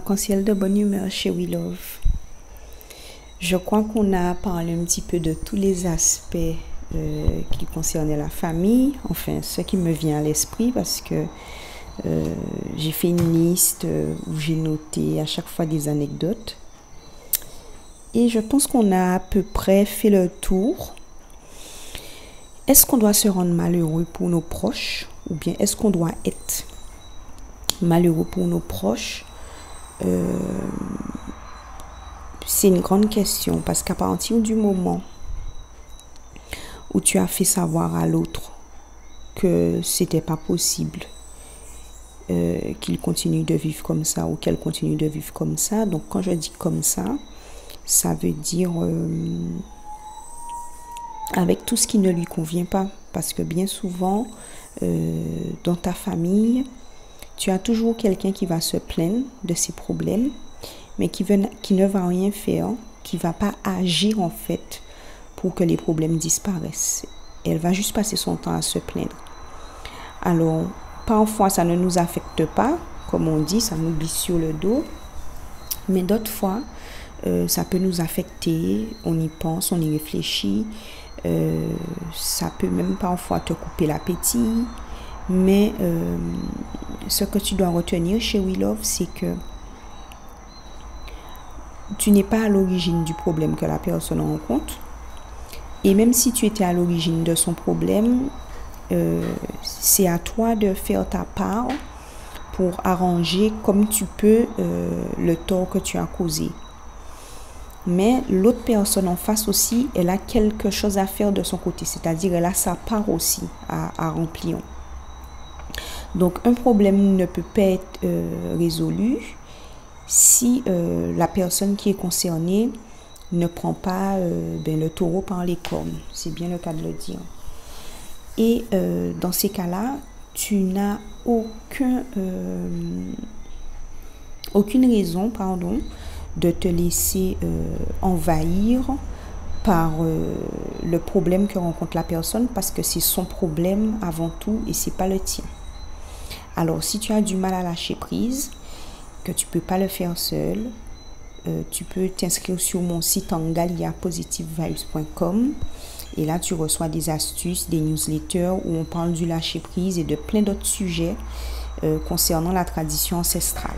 arc-en-ciel de bonne humeur chez We Love. Je crois qu'on a parlé un petit peu de tous les aspects qui concernaient la famille, enfin ce qui me vient à l'esprit parce que j'ai fait une liste où j'ai noté à chaque fois des anecdotes. Et je pense qu'on a à peu près fait le tour. Est-ce qu'on doit se rendre malheureux pour nos proches ou bien est-ce qu'on doit être malheureux pour nos proches? C'est une grande question parce qu'à partir du moment où tu as fait savoir à l'autre que c'était pas possible qu'il continue de vivre comme ça ou qu'elle continue de vivre comme ça, donc quand je dis comme ça veut dire avec tout ce qui ne lui convient pas, parce que bien souvent dans ta famille tu as toujours quelqu'un qui va se plaindre de ses problèmes mais qui ne va rien faire, qui va pas agir en fait pour que les problèmes disparaissent. Elle va juste passer son temps à se plaindre. Alors parfois ça ne nous affecte pas, comme on dit, ça nous glisse sur le dos, mais d'autres fois ça peut nous affecter, on y pense, on y réfléchit, ça peut même parfois te couper l'appétit, mais ce que tu dois retenir chez We Love, c'est que tu n'es pas à l'origine du problème que la personne rencontre, et même si tu étais à l'origine de son problème, c'est à toi de faire ta part pour arranger comme tu peux le tort que tu as causé. Mais l'autre personne en face aussi, elle a quelque chose à faire de son côté, c'est-à-dire elle a sa part aussi à remplir. Donc un problème ne peut pas être résolu si la personne qui est concernée ne prend pas le taureau par les cornes, c'est bien le cas de le dire. Et dans ces cas-là, tu n'as aucune raison, de te laisser envahir par le problème que rencontre la personne, parce que c'est son problème avant tout et c'est pas le tien. Alors si tu as du mal à lâcher prise, que tu peux pas le faire seul, tu peux t'inscrire sur mon site angaliapositivevibes.com et là tu reçois des astuces, des newsletters où on parle du lâcher prise et de plein d'autres sujets concernant la tradition ancestrale.